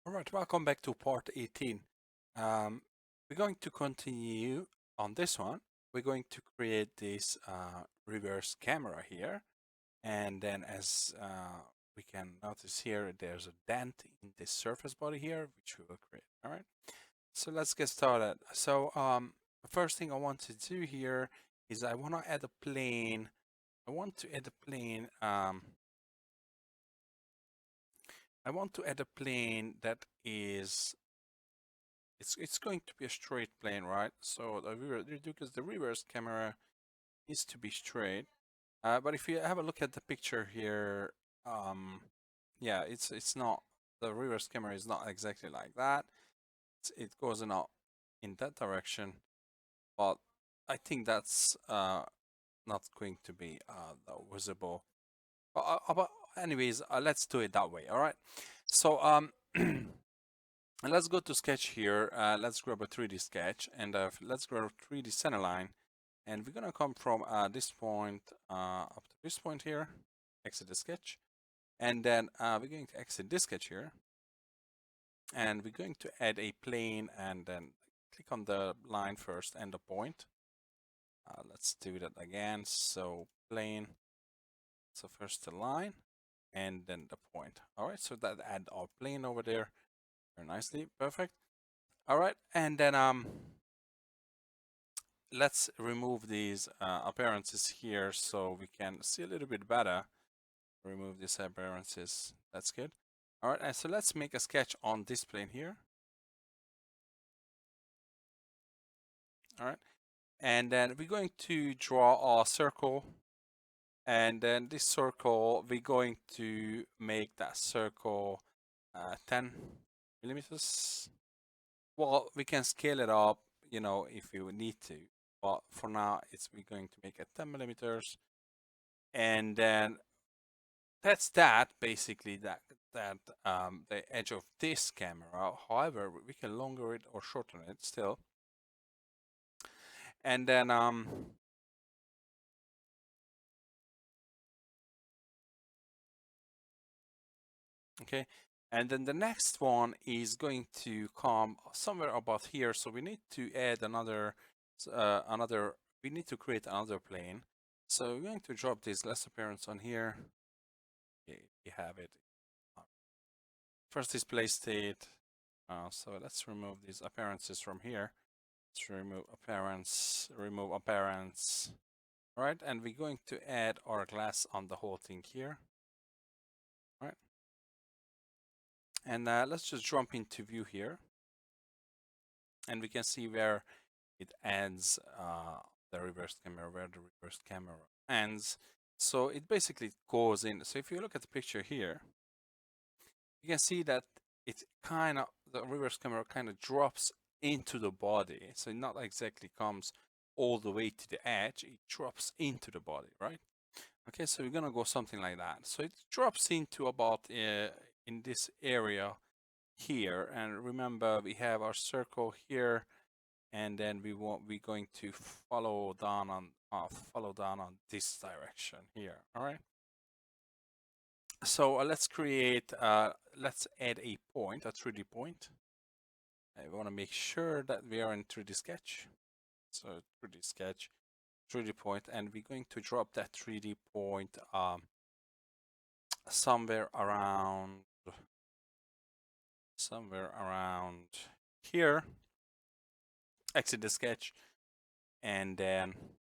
All right, welcome back to part 18. We're going to continue on this one. We're going to create this reverse camera here. And then as we can notice here, there's a dent in the surface body here, which we will create. All right, so let's get started. So the first thing I want to do here is I want to add a plane. I want to add a plane. I want to add a plane that is it's going to be a straight plane, right? So because the reverse camera needs to be straight. But if you have a look at the picture here, yeah, it's not, the reverse camera is not exactly like that. It goes in that direction, but I think that's not going to be visible. But anyways, let's do it that way. All right. So and let's go to sketch here. Let's grab a 3D sketch and let's grab a 3D center line. And we're gonna come from this point up to this point here, exit the sketch. And then we're going to exit this sketch here. And we're going to add a plane and then click on the line first and the point. Let's do that again. So plane, so first the line and then the point. All right, so that add our plane over there very nicely, perfect. All right, and then let's remove these appearances here so we can see a little bit better. Remove these appearances. That's good. All right, and so let's make a sketch on this plane here. All right, and then we're going to draw a circle, and then this circle we're going to make that circle 10 millimeters. Well, we can scale it up, you know, if we need to, but for now we're going to make it 10 millimeters. And then that's that basically, that the edge of this camera. However, we can longer it or shorten it still. And then okay, and then the next one is going to come somewhere about here, so we need to add another we need to create another plane. So we're going to drop this less appearance on here. Okay, we have it. First display state. So let's remove these appearances from here. Let's remove appearance. All right, and we're going to add our glass on the whole thing here. All right, and let's just jump into view here, and we can see where it ends, the reverse camera, where the reverse camera ends. So it basically goes in. So if you look at the picture here, you can see that it kind of, the reverse camera kind of drops into the body. So it not exactly comes all the way to the edge, it drops into the body, right? Okay, so we're gonna go something like that. So it drops into about in this area here, and remember we have our circle here, and then we're going to follow down on this direction here. All right. So let's create, let's add a point, a 3D point. I want to make sure that we are in 3D sketch. So 3D sketch, 3D point, and we're going to drop that 3D point somewhere around here. Exit the sketch, and then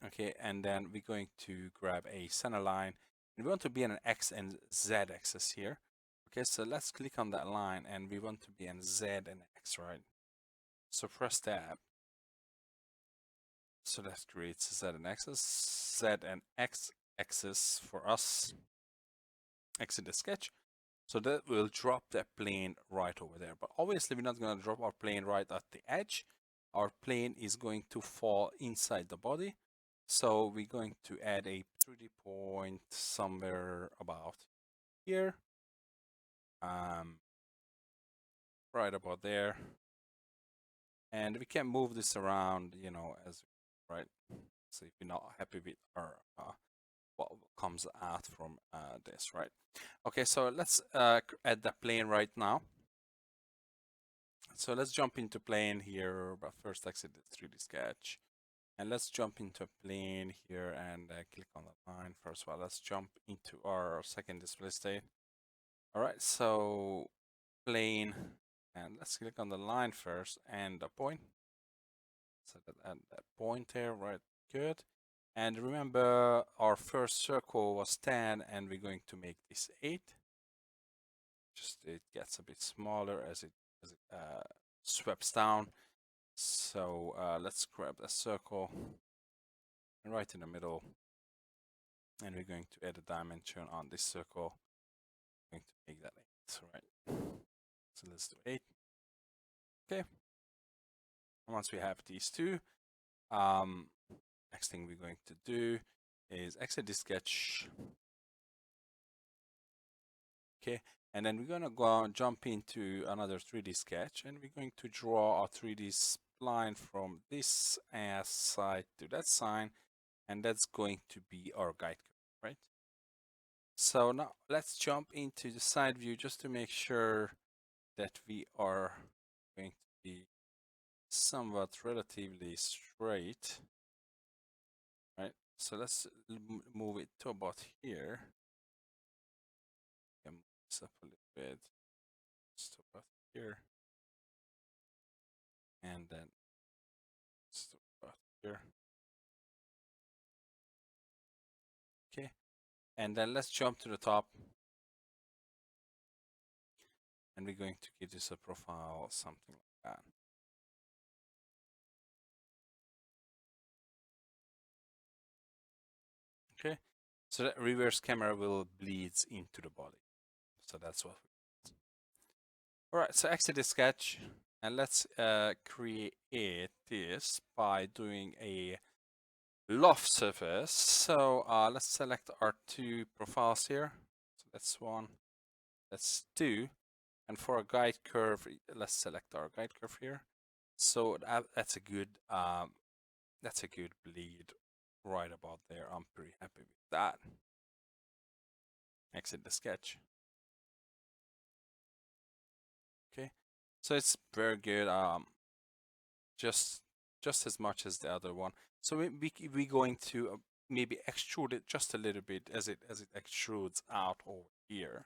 okay, and then we're going to grab a center line, and we want to be on an X and Z axis here. Okay, so let's click on that line, and we want to be in Z and X, right? So press tab. So that creates Z and axis, Z and X axis for us. Exit the sketch. So that will drop that plane right over there. But obviously we're not going to drop our plane right at the edge. Our plane is going to fall inside the body. So we're going to add a 3D point somewhere about here. Right about there. And we can move this around, you know, as right. So if you're not happy with our what comes out from this, right? Okay, so let's add the plane right now. So let's jump into plane here, but first exit the 3D sketch. And let's jump into a plane here and click on the line first. Well, let's jump into our second display state. All right, so plane, and let's click on the line first and the point. So that point there, right? Good. And remember, our first circle was 10, and we're going to make this 8. Just it gets a bit smaller as it sweeps down. So let's grab a circle right in the middle, and we're going to add a dimension on this circle. I'm going to make that 8, right? So let's do 8. Okay. And once we have these two, next thing we're going to do is exit the sketch. Okay, and then we're gonna go jump into another 3D sketch, and we're going to draw a 3D spline from this side to that side, and that's going to be our guide curve, right? So now let's jump into the side view just to make sure that we are going to be somewhat relatively straight, right? So let's move it to about here. Move this up a little bit, just about here, and then just about here. Okay, and then let's jump to the top, and we're going to give this a profile, something like that. Okay, so that reverse camera will bleeds into the body. So that's what. All right, so exit the sketch, and let's create this by doing a loft surface. So let's select our two profiles here. So that's 1, that's 2, and for a guide curve, let's select our guide curve here. So that's a good bleed right about there. I'm pretty happy with that. Exit the sketch. Okay, so it's very good. Just as much as the other one. So we're going to maybe extrude it just a little bit as it extrudes out over here.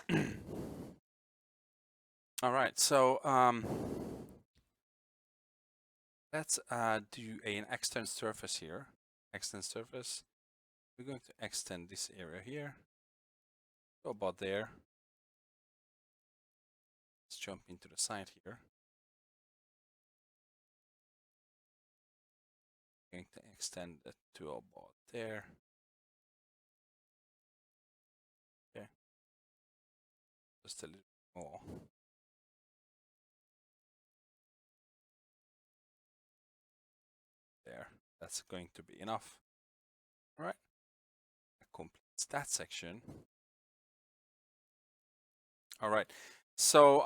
Right. All right, so let's do an extend surface here. Extend surface. We're going to extend this area here. Go about there. Let's jump into the side here. Going to extend it to about there. Okay. Just a little more. There. That's going to be enough. All right. That completes that section. All right. So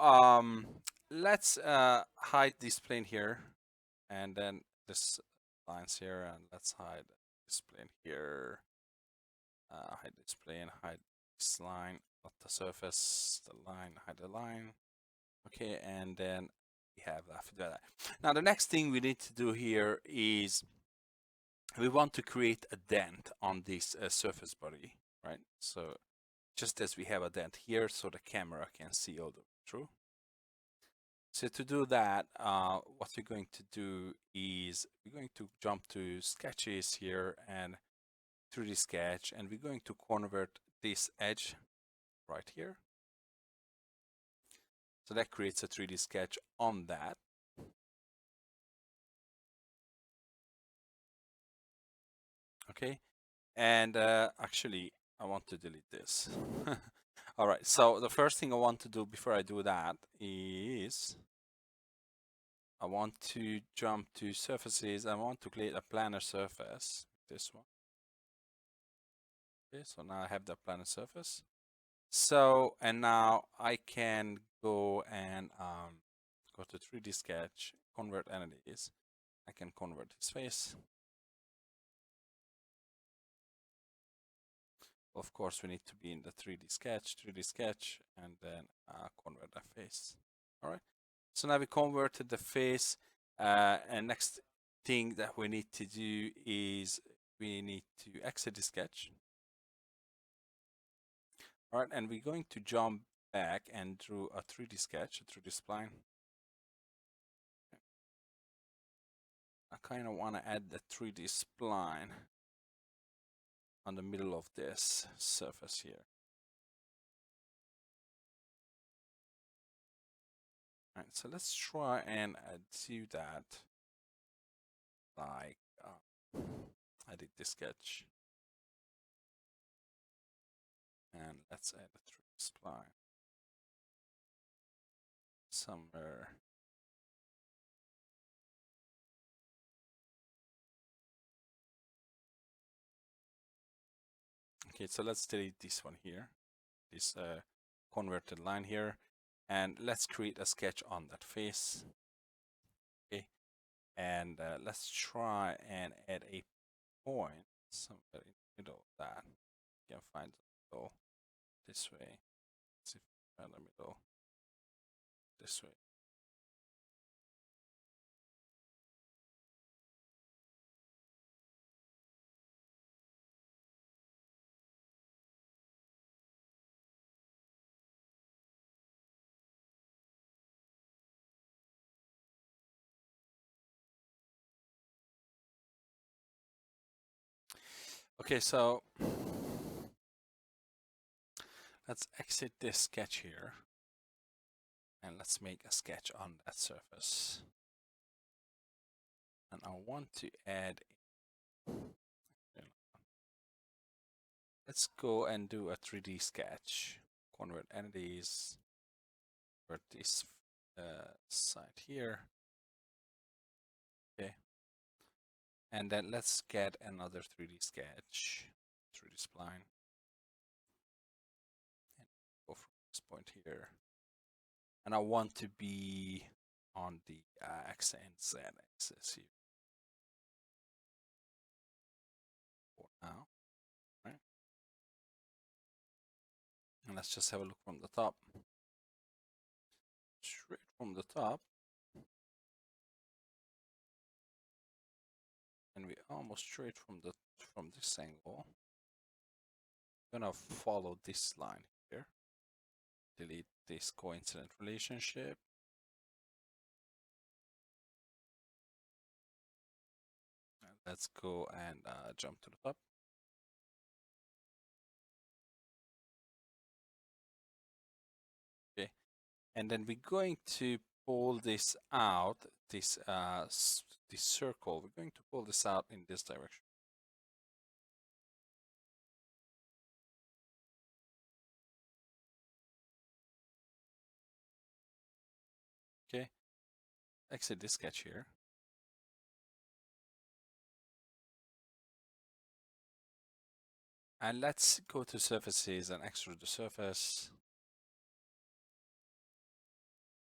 let's hide this plane here, and then this lines here, and let's hide this plane here. Hide this plane, hide this line, not the surface, the line, hide the line. Okay, and then we have after that. Now the next thing we need to do here is we want to create a dent on this surface body, right? So just as we have a dent here, so the camera can see all the way through. So to do that, what we're going to do is we're going to jump to sketches here and 3D sketch, and we're going to convert this edge right here. So that creates a 3D sketch on that. Okay, and actually I want to delete this. All right, so the first thing I want to do before I do that is I want to jump to surfaces. I want to create a planar surface, this one. Okay, so now I have the planar surface. So, and now I can go and go to 3D sketch, convert entities. I can convert his face. Of course, we need to be in the 3D sketch, and then convert the face. All right. So now we converted the face, and next thing that we need to do is we need to exit the sketch. All right, and we're going to jump back and draw a 3D sketch, a 3D spline. I kind of want to add the 3D spline on the middle of this surface here. All right, so let's try and do that. Like I did this sketch, and let's add a 3D spline somewhere. Okay, so let's delete this one here, this converted line here, and let's create a sketch on that face. Okay, and let's try and add a point somewhere in the middle of that. You can find the middle this way. Let's see if we find the middle this way. Okay, so let's exit this sketch here, and let's make a sketch on that surface. And I want to add, let's go and do a 3D sketch. Convert entities, convert this side here. Okay. And then let's get another 3D sketch, 3D spline. And go from this point here. And I want to be on the X and Z axis here for now. Right? And let's just have a look from the top. Straight from the top. And we almost straight from this angle. I'm gonna follow this line here. Delete this coincident relationship. And let's go and jump to the top. Okay, and then we're going to pull this out, this circle. We're going to pull this out in this direction. Okay, exit this sketch here. And let's go to surfaces and extrude the surface.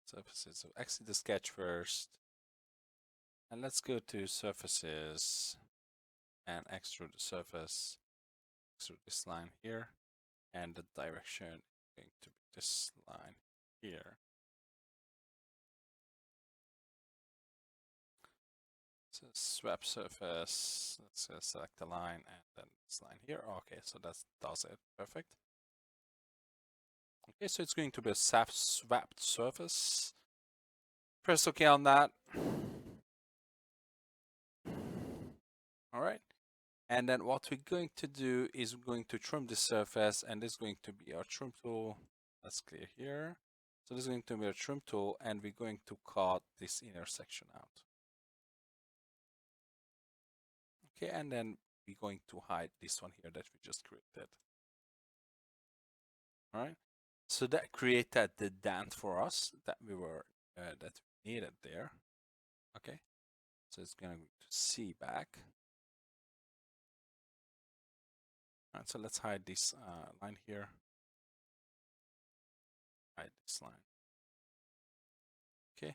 Surfaces, so exit the sketch first. And let's go to surfaces and extrude the surface. Extrude this line here. And the direction is going to be this line here. So swap surface, let's select the line and then this line here. Okay, so that does it, perfect. Okay, so it's going to be a swapped surface. Press OK on that. All right, and then what we're going to do is we're going to trim the surface, and this is going to be our trim tool. Let's clear here. So this is going to be our trim tool, and we're going to cut this inner section out. Okay, and then we're going to hide this one here that we just created. All right, so that created the dent for us that we needed there. Okay, so it's going to see back. All right, so let's hide this line here. Hide this line. Okay,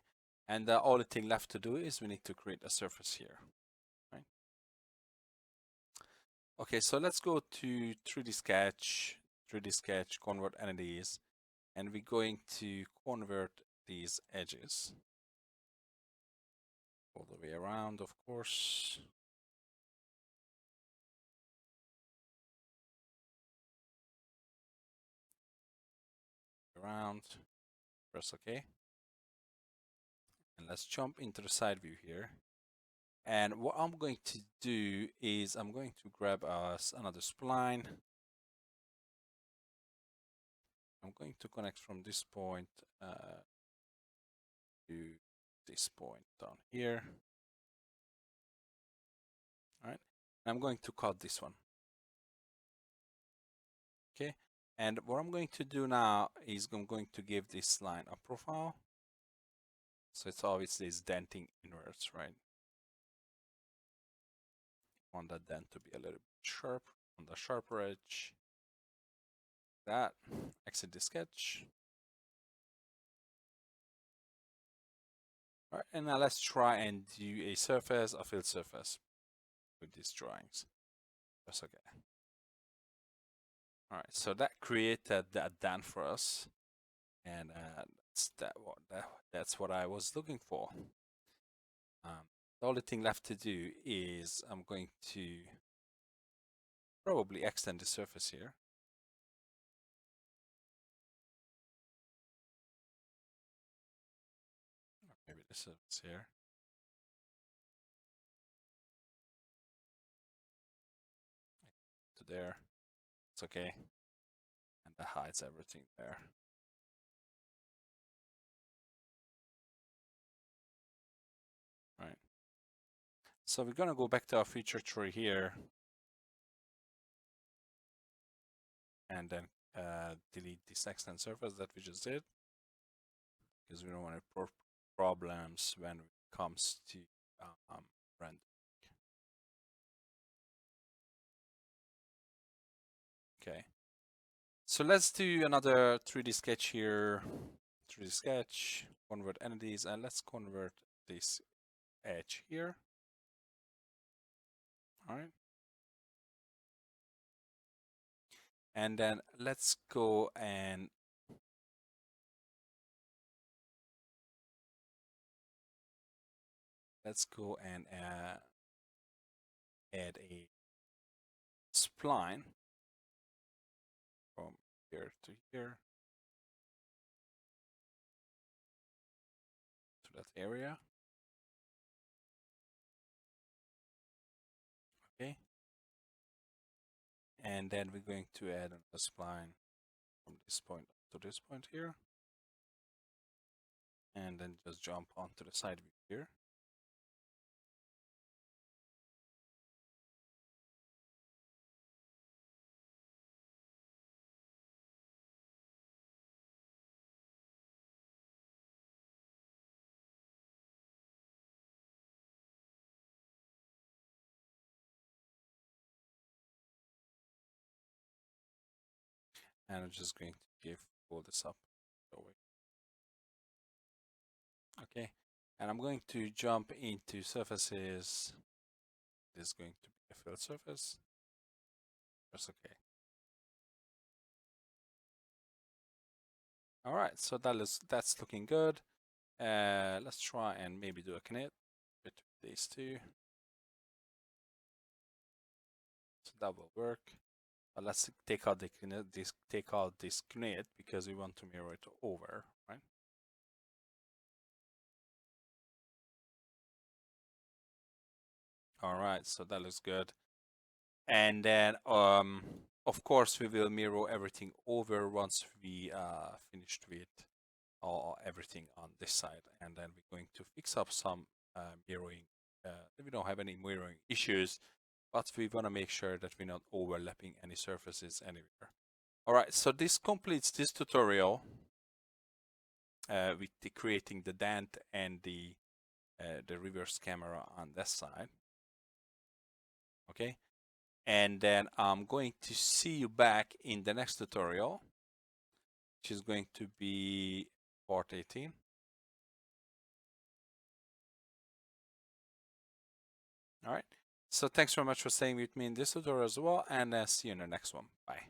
And the only thing left to do is we need to create a surface here, right? Okay, so let's go to 3D Sketch, convert entities, and we're going to convert these edges all the way around, of course. Around, press OK. And let's jump into the side view here. And what I'm going to do is I'm going to grab us another spline. I'm going to connect from this point to this point down here. All right. I'm going to cut this one. Okay. And what I'm going to do now is I'm going to give this line a profile. So it's obviously it's denting inwards, right? Want that dent to be a little bit sharp on the sharper edge. That. Exit the sketch. All right, and now let's try and do a surface, a filled surface with these drawings. That's okay. All right, so that created that dent for us, and that's what I was looking for. The only thing left to do is I'm going to probably extend the surface here. Or maybe the surface here. To there. It's okay. And that hides everything there. Right. So we're gonna go back to our feature tree here. And then delete this extend surface that we just did, because we don't want to problems when it comes to render. Okay, so let's do another 3D sketch here. 3D sketch, convert entities, and let's convert this edge here. All right. And then let's go and add a spline from here to here to that area. Okay. And then we're going to add a spline from this point to this point here. And then just jump onto the side view here. And I'm just going to pull this up. Okay, and I'm going to jump into surfaces. This is going to be a filled surface. That's okay. All right, so that's looking good. Let's try and maybe do a connect between these two. So that will work. But let's take out this connect because we want to mirror it over, right? All right, so that looks good. And then, of course, we will mirror everything over once we finished with everything on this side. And then we're going to fix up some mirroring. We don't have any mirroring issues, but we want to make sure that we're not overlapping any surfaces anywhere. All right, so this completes this tutorial with creating the dent and the reverse camera on this side. Okay, and then I'm going to see you back in the next tutorial, which is going to be part 18. All right. So thanks very much for staying with me in this tutorial as well, and see you in the next one. Bye.